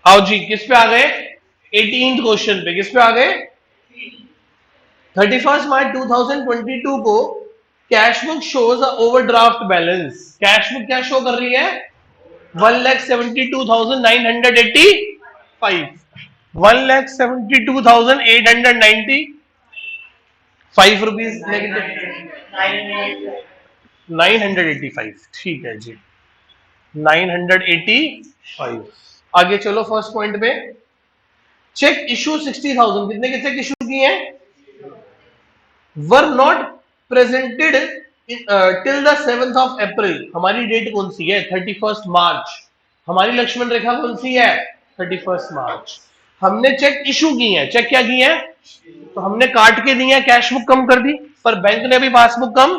आओ जी, किस पे आ गए? 18th क्वेश्चन पे। किस पे आ गए? 31 मार्च 2022 को cash book shows overdraft balance. Cash book क्या शो कर रही है? 1,72,985, 1,72,895 रुपीज नेगेटिव। 985, ठीक है जी, 985। आगे चलो फर्स्ट पॉइंट पे। चेक इशू 60,000, कितने के चेक इशू किए हैं? Were not presented till the 7th of April. हमारी डेट कौन सी है? 31 मार्च। हमारी लक्ष्मण रेखा कौन सी है? 31 मार्च। हमने चेक इशू किए हैं। चेक क्या किए हैं? तो हमने काट के दिए हैं, कैश बुक कम कर दी, पर बैंक ने भी पासबुक कम।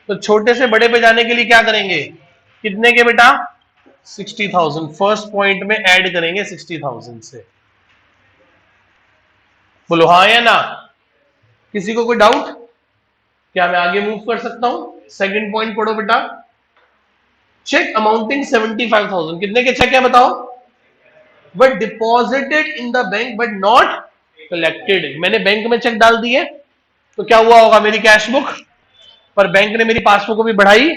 तो छोटे से बड़े पे जाने के लिए क्या करेंगे? कितने के बेटा? 60,000। फर्स्ट पॉइंट में ऐड करेंगे 60,000 से। बोलो हाँ या ना। किसी को कोई डाउट? क्या मैं आगे मूव कर सकता हूं? सेकंड पॉइंट पढ़ो बेटा। चेक अमाउंटिंग 75,000, कितने के चेक है बताओ? But deposited in the bank but not collected. मैंने बैंक में चेक डाल दिए, तो क्या हुआ होगा? मेरी कैश बुक, पर बैंक ने मेरी पासबुक को भी बढ़ाई।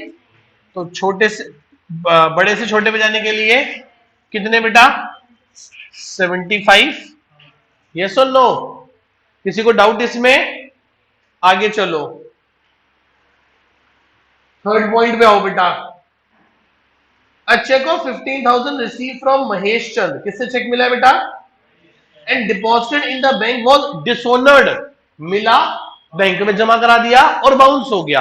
तो छोटे से बड़े से छोटे पे जाने के लिए कितने बेटा? 75। यस और नो? किसी को डाउट इसमें? आगे चलो, थर्ड पॉइंट पे आओ बेटा। A cheque of 15,000 receive from Mahesh Chand. किससे चेक मिला है बेटा? And deposited in the bank was dishonoured. मिला, बैंक में जमा करा दिया और बाउंस हो गया।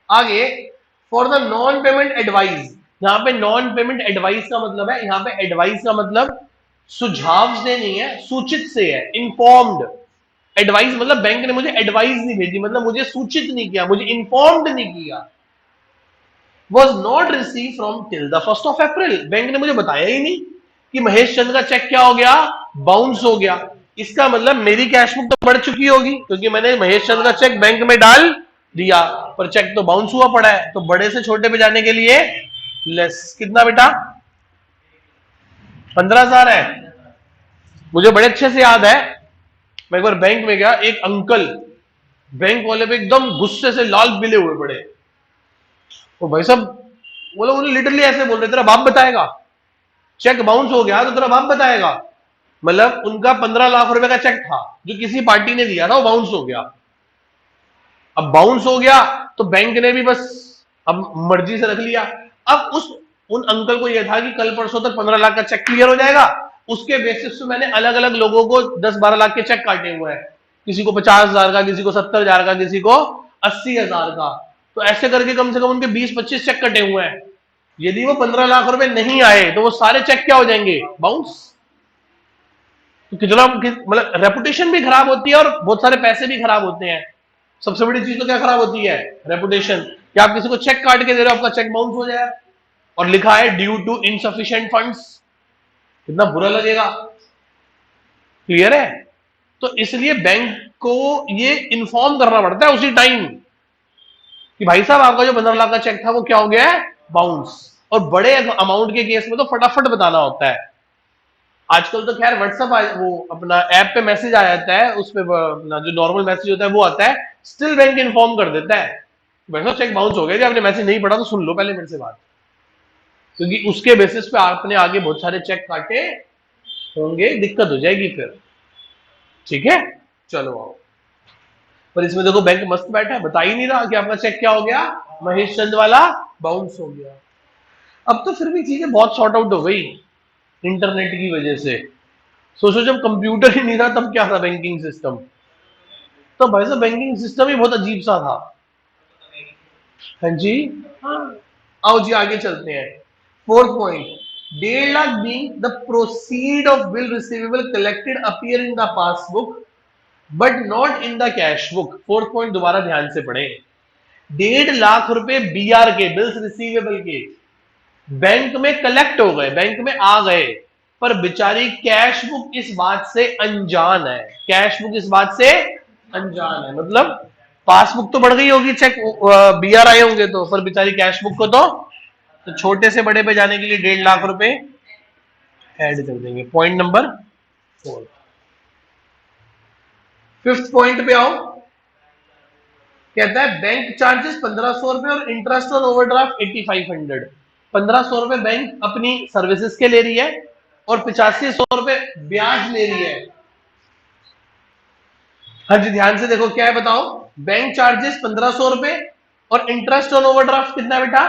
आगे, for the non payment advice. यहां पे नॉन पेमेंट एडवाइस का मतलब है, यहां पे एडवाइस का मतलब सुझाव से नहीं है, सूचित से है। इन्फॉर्म्ड। एडवाइस मतलब बैंक ने मुझे एडवाइस नहीं भेजी, मतलब मुझे सूचित नहीं किया, मुझे इन्फॉर्म्ड नहीं किया। Was not receive from till the 1st of April. Bank ने मुझे बताया ही नहीं कि महेश चंद का चेक क्या हो गया? बाउंस हो गया। इसका मतलब मेरी कैश बुक तो बढ़ चुकी होगी, क्योंकि मैंने महेश चंद का चेक बैंक में डाल दिया, पर चेक तो बाउंस हुआ पड़ा है। तो बड़े से छोटे पे जाने के लिए लेस। कितना बेटा? 15,000 है। मुझे बड़े अच्छे से याद है, मैं एक बार बैंक में गया, एक अंकल बैंक वाले पे एकदम गुस्से से लाल पीले हुए पड़े। तो भाई साहब बोलो, उन्हें लिटरली ऐसे बोल रहे, तेरा बाप बताएगा चेक बाउंस हो गया तो तेरा बाप बताएगा। मतलब उनका 15 लाख रुपए का चेक था जो किसी पार्टी ने दिया था, वो बाउंस हो गया। अब बाउंस हो गया तो बैंक ने भी बस अब मर्जी से रख लिया। अब उन अंकल को यह था कि कल परसों तक 15 लाख का चेक क्लियर हो जाएगा। उसके बेसिस पे मैंने अलग अलग लोगों को 10-12 लाख के चेक काटे हुए हैं। किसी को 50,000 का, किसी को 70,000 का, किसी को 80,000 का। तो ऐसे करके कम से कम उनके 20-25 चेक कटे हुए हैं। यदि वो 15 लाख रुपए नहीं आए तो वो सारे चेक क्या हो जाएंगे? बाउंस। तो कितना मतलब रेपुटेशन भी खराब होती है और बहुत सारे पैसे भी खराब होते हैं। सबसे बड़ी चीज तो क्या खराब होती है? रेपुटेशन। क्या आप किसी को चेक काट के दे रहे हो, आपका चेक बाउंस हो जाए और लिखा है ड्यू टू इनसफिशिएंट फंड्स, कितना बुरा लगेगा। क्लियर है? तो इसलिए बैंक को ये इन्फॉर्म करना पड़ता है उसी टाइम कि भाई साहब आपका जो 15 लाख का चेक था वो क्या हो गया है? बाउंस। और बड़े अमाउंट के केस में तो फटाफट बताना होता है। आजकल तो खैर व्हाट्सएप वो अपना ऐप पे मैसेज आ जाता है, उस पे अपना जो नॉर्मल मैसेज होता है वो आता है, स्टिल बैंक इन्फॉर्म कर देता है भाई चेक बाउंस हो गया। आपने मैसेज नहीं पढ़ा तो सुन लो पहले मेरे से बात, क्योंकि उसके बेसिस पे आपने आगे बहुत सारे चेक काटे होंगे, दिक्कत हो जाएगी फिर। ठीक है, चलो आओ। पर इसमें देखो बैंक मस्त बैठा है, बता ही नहीं रहा कि आपका चेक क्या हो गया? महेश चंद वाला बाउंस हो गया। अब तो फिर भी चीजें बहुत सॉर्ट आउट हो गई इंटरनेट की वजह से। सोचो जब कंप्यूटर ही नहीं था तब क्या था बैंकिंग सिस्टम। तो भाई साहब बैंकिंग सिस्टम ही बहुत अजीब सा था। हाँ जी, हाँ। आओ जी आगे चलते हैं। Fourth point, 1.5 lakh being the proceed of bill receivable collected appear in the passbook but not in the cash book. Fourth point दोबारा ध्यान से पढ़े। 1.5 लाख रुपए बीआर के, बिल्स रिसीवेबल के, बैंक में कलेक्ट हो गए, बैंक में आ गए, पर बेचारी कैश बुक इस बात से अनजान है। कैश बुक इस बात से अनजान है, मतलब पासबुक तो बढ़ गई होगी, चेक बीआर आए होंगे तो, पर बेचारी कैश बुक को तो छोटे से बड़े पे जाने के लिए 1.5 लाख रुपए ऐड कर देंगे। Point number 4। फिफ्थ पॉइंट पे आओ। कहता है बैंक चार्जेस 1500 रुपए और इंटरेस्ट ऑन ओवरड्राफ्ट 8500। 1500 रुपए बैंक अपनी सर्विसेज के ले रही है और 8500 रुपए ब्याज ले रही है। हाँ जी, ध्यान से देखो क्या है बताओ। बैंक चार्जेस 1500 रुपए और इंटरेस्ट ऑन ओवरड्राफ्ट कितना बेटा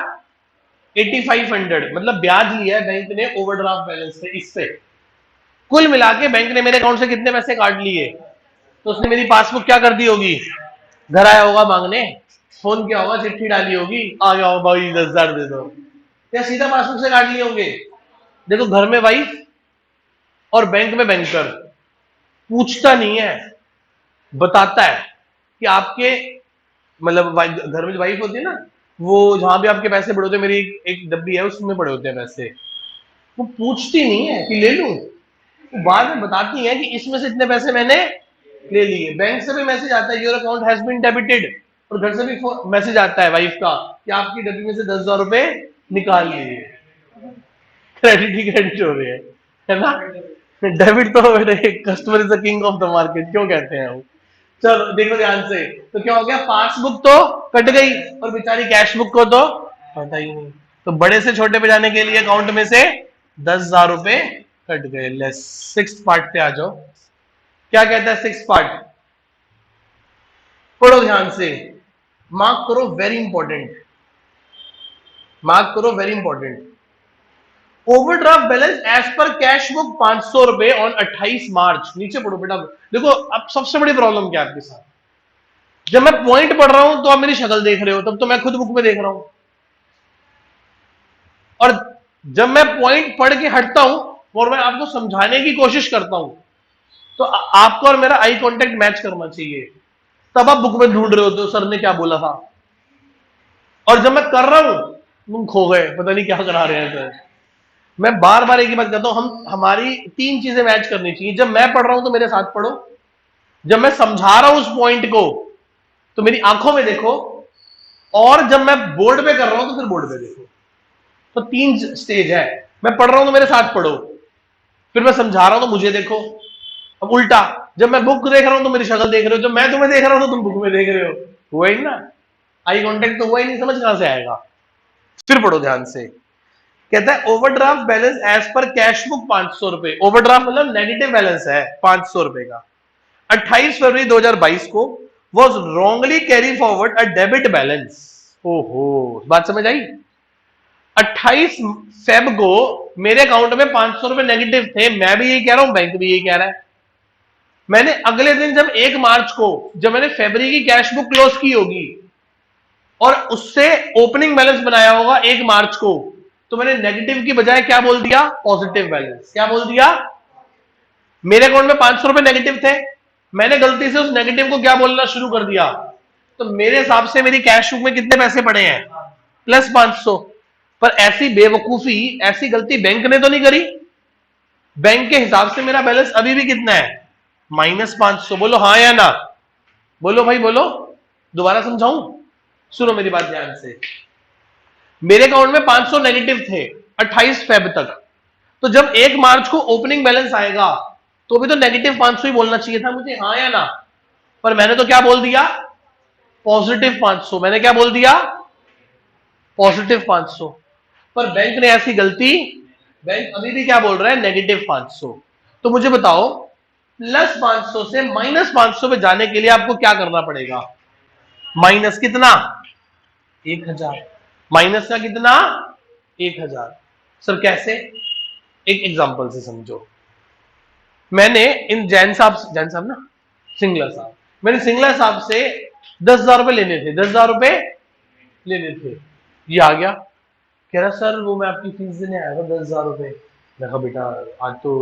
8500, मतलब ब्याज लिया है बैंक ने ओवरड्राफ्ट बैलेंस से। इससे कुल मिला के बैंक ने मेरे अकाउंट से कितने पैसे काट लिए। तो उसने मेरी पासबुक क्या कर दी होगी, घर आया होगा मांगने, फोन किया होगा, चिट्ठी डाली होगी, आ गया होगा भाई 10,000 दे दो, या सीधा पासबुक से काट लिए होंगे। देखो घर में वाइफ और बैंक में बैंकर, पूछता नहीं है, बताता है कि आपके मतलब घर में जो वाइफ होती है ना, वो जहां भी आपके पैसे पड़े होते हैं, मेरी एक डब्बी है उसमें पड़े होते हैं पैसे, वो पूछती नहीं है कि ले लूं, वो बाद में बताती है कि इसमें से इतने पैसे मैंने ले लिए। बैंक से भी मैसेज आता है your account has been debited, और घर से भी मैसेज आता है वाइफ का कि आपकी डब्बी में से 10,000 रुपए निकाल लिए। क्रेडिट ही क्रेडिट हो रहे हैं, है ना। डेबिट तो customer is the king of the market क्यों कहते हैं वो। चलो देखो ध्यान से, तो क्या हो गया, पासबुक तो कट गई और बेचारी कैश बुक को तो पता ही नहीं। तो बड़े से छोटे पे जाने के लिए अकाउंट में से 10,000 रुपए कट गए। लेस सिक्स पार्ट पे आ जाओ। क्या कहता है सिक्स पार्ट, पढ़ो ध्यान से, मार्क करो, वेरी इंपॉर्टेंट, मार्क करो, very important. Overdraft balance as per cash book 500 रुपए ऑन 28 मार्च। नीचे पढ़ो बेटा। देखो अब सबसे बड़ी प्रॉब्लम क्या है आपके साथ, जब मैं पॉइंट पढ़ रहा हूं तो आप मेरी शक्ल देख रहे हो, तब तो मैं खुद बुक में देख रहा हूं, और जब मैं पॉइंट पढ़ के हटता हूं और मैं आपको समझाने की कोशिश करता हूं, तो आपको और मेरा आई कांटेक्ट मैच करना चाहिए, तब आप बुक में ढूंढ रहे होते हो सर ने क्या बोला था। और जब मैं कर रहा हूं तुम खो गए, पता नहीं क्या करा रहे हैं सर। मैं बार बार एक ही बात कहता हूं, हम हमारी तीन चीजें मैच करनी चाहिए। जब मैं पढ़ रहा हूं तो मेरे साथ पढ़ो, जब मैं समझा रहा हूं उस पॉइंट को तो मेरी आंखों में देखो, और जब मैं बोर्ड पे कर रहा हूं तो फिर बोर्ड पे देखो। तो तीन स्टेज है। मैं पढ़ रहा हूं तो मेरे साथ पढ़ो, फिर मैं समझा रहा हूं तो मुझे देखो। अब उल्टा, जब मैं बुक देख रहा हूं तो मेरी शक्ल देख रहे हो, जब मैं तुम्हें देख रहा हूं तो तुम बुक में देख रहे हो। हुआ ही ना, आई कांटेक्ट तो हुआ ही नहीं, समझ कहां से आएगा। फिर पढ़ो ध्यान से। कहता है overdraft balance as per cash book 500 रुपए। ओवरड्राफ्ट मतलब नेगेटिव बैलेंस है 500 रुपए का। 28 फरवरी 2022 को was wrongly carry forward a debit balance. ओहो, बात समझ आई। 28 फेब को मेरे अकाउंट में 500 रुपए नेगेटिव थे, मैं भी यही कह रहा हूं, बैंक भी यही कह रहा है। मैंने अगले दिन जब 1 मार्च को, जब मैंने फरवरी की कैश बुक क्लोज की होगी और उससे ओपनिंग बैलेंस बनाया होगा 1 मार्च को, तो मैंने नेगेटिव की बजाय क्या बोल दिया, पॉजिटिव बैलेंस। क्या बोल दिया, मेरे अकाउंट में 500 रुपए नेगेटिव थे, मैंने गलती से उस नेगेटिव को क्या बोलना शुरू कर दिया। तो मेरे हिसाब से मेरी कैश बुक में कितने पैसे पड़े हैं, प्लस 500। पर ऐसी बेवकूफी, ऐसी गलती बैंक ने तो नहीं करी। बैंक के हिसाब से मेरा बैलेंस अभी भी कितना है, -500। बोलो हाँ या ना, बोलो भाई बोलो। दोबारा समझाऊं, सुनो मेरी बात ध्यान से। मेरे अकाउंट में 500 नेगेटिव थे 28 फेब तक, तो जब 1 मार्च को ओपनिंग बैलेंस आएगा तो भी तो नेगेटिव 500 ही बोलना चाहिए था मुझे, हाँ या ना। पर मैंने तो क्या बोल दिया, पॉजिटिव 500। मैंने क्या बोल दिया, पॉजिटिव 500। पर बैंक ने ऐसी गलती, बैंक अभी भी क्या बोल रहा है, नेगेटिव 500। तो मुझे बताओ, प्लस 500 से माइनस 500 पे जाने के लिए आपको क्या करना पड़ेगा, माइनस कितना, 1000। माइनस का कितना, 1000। सर कैसे, एक एग्जांपल से समझो। मैंने इन जैन साहब ना, सिंगला साहब, मैंने सिंगला साहब से 10,000 रुपए लेने थे, 10,000 रुपए लेने थे। ये आ गया, कह रहा सर वो मैं आपकी फीस देने आया था 10,000 रुपए। मैं कहा बेटा आज तो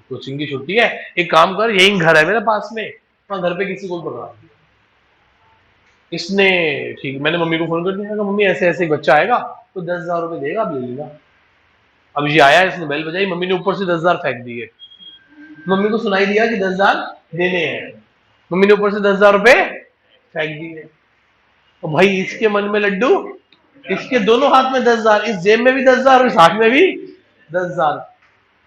कोचिंग की छुट्टी है, एक काम कर, यही घर है मेरे पास में, वहां घर पे किसी को पकड़ा दिया। इसने ठीक, मैंने मम्मी को फोन कर दिया, मम्मी ऐसे ऐसे एक बच्चा आएगा तो 10,000 रुपए देगा, आप ले लेगा। अब ये आया, इसने बेल बजाई, मम्मी ने ऊपर से 10,000 फेंक दिए। मम्मी को सुनाई दिया कि 10,000 देने हैं, मम्मी ने ऊपर से 10,000 रुपए फेंक दिए। और भाई इसके मन में लड्डू, इसके दोनों हाथ में 10,000, इस जेब में भी 10,000 और इस हाथ में भी 10,000।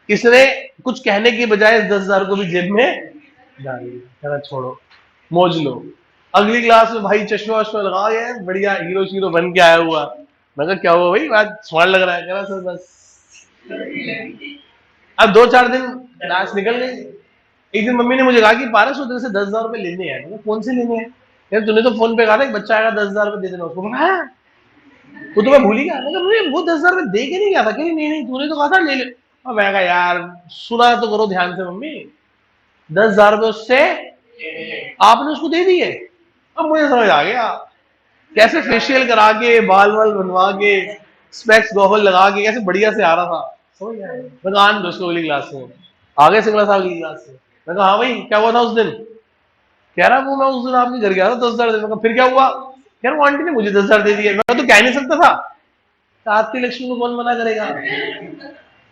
इसने कुछ कहने की बजाय 10,000 को भी जेब में डाल दिया, कहना छोड़ो मौज लो। अगली क्लास में भाई चश्मा वश्मा लगाओ यार, बढ़िया हीरो शीरो बन के आया हुआ। मैं कहा क्या हुआ भाई, आज स्मार्ट लग रहा है। कह रहा सर बस। अब 2-4 दिन क्लास निकल गई। एक दिन मम्मी ने मुझे कहा कि पारस तेरे से 10,000 रुपए लेने हैं। मैंने कहा कौन से लेने हैं यार, तूने तो फोन पे कहा था एक बच्चा आएगा 10,000 रुपए दे देना उसको। मैंने कहा हाँ, वो तो मैं भूल ही गया। मैं कहा मुझे वो 10,000 रुपए दे के नहीं गया था। कह रही नहीं नहीं तूने तो कहा था ले ले। और मैं कहा यार सुना तो करो ध्यान से मम्मी, 10,000 रुपए उससे आपने उसको दे दिए। अब मुझे समझ आ गया कैसे फेशियल करा के बाल वाल बनवा के स्पेक्स गॉगल लगा के कैसे बढ़िया से आ रहा था। समझ गया। मैं कहा आन दोस्तों अगली क्लास में आ गए सिंगला साहब अगली क्लास में। मैं कहा हाँ भाई क्या हुआ था उस दिन। कह रहा वो मैं उस दिन आपके घर गया था 10,000 देने। मैं कहा फिर क्या हुआ। कह रहा वो आंटी ने मुझे 10,000 दे दिए। मैं तो कह नहीं सकता था। आपकी लक्ष्मी को कौन मना करेगा।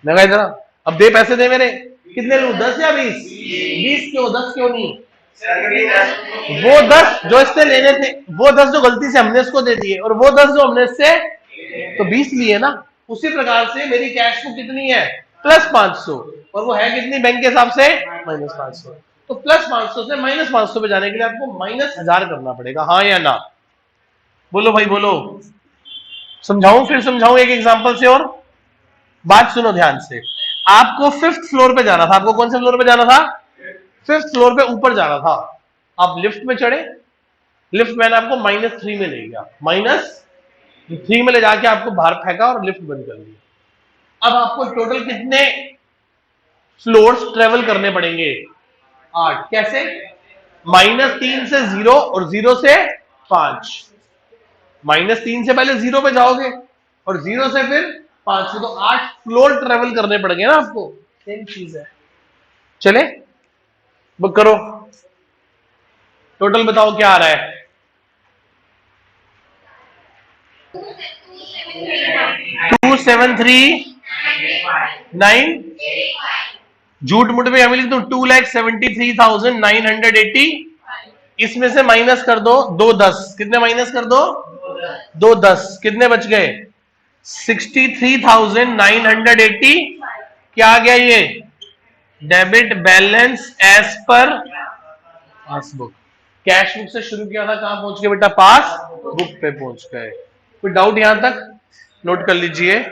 मैं कहा इधर अब दे पैसे दे मेरे। कितने लूं 10 या 20। 20 क्यों 10 क्यों नहीं। वो 10 जो इससे लेने थे, वो 10 जो गलती से हमने इसको दे दिए और वो 10 जो हमने इससे तो 20 लिए ना। उसी प्रकार से मेरी कैश बुक कितनी है +500 और वो है कितनी बैंक के हिसाब से -500। तो +500 से -500 पे जाने के लिए आपको -1000 करना पड़ेगा, हाँ या ना। बोलो भाई बोलो। समझाऊं फिर समझाऊं एक एग्जांपल से। और बात सुनो ध्यान से। आपको 5th फ्लोर पे जाना था। आपको कौन से फ्लोर पे जाना था 5th फ्लोर पे ऊपर जाना था। आप लिफ्ट में चढ़े, लिफ्ट मैंने आपको -3 में ले गया, -3 में ले जाके आपको बाहर फेंका और लिफ्ट बंद कर दिया। अब आपको टोटल कितने फ्लोर्स ट्रेवल करने पड़ेंगे 8। कैसे -3 से 0 और 0 से 5। -3 से पहले 0 पे जाओगे और 0 से फिर 5 से, तो 8 फ्लोर ट्रेवल करने पड़ेंगे ना आपको। सेम चीज है। चले बुक करो, टोटल बताओ क्या आ रहा है। 273,9। झूठ मुठ में अभी लिख दो 2,73,980। इसमें से माइनस कर दो 2 10। कितने माइनस कर दो 2 10। कितने बच गए 63,980। क्या आ गया ये debit balance as per passbook. Cash book से शुरू किया था, कहां पहुंच गए बेटा पास बुक पे पहुंच गए। कोई डाउट यहां तक नोट कर लीजिए।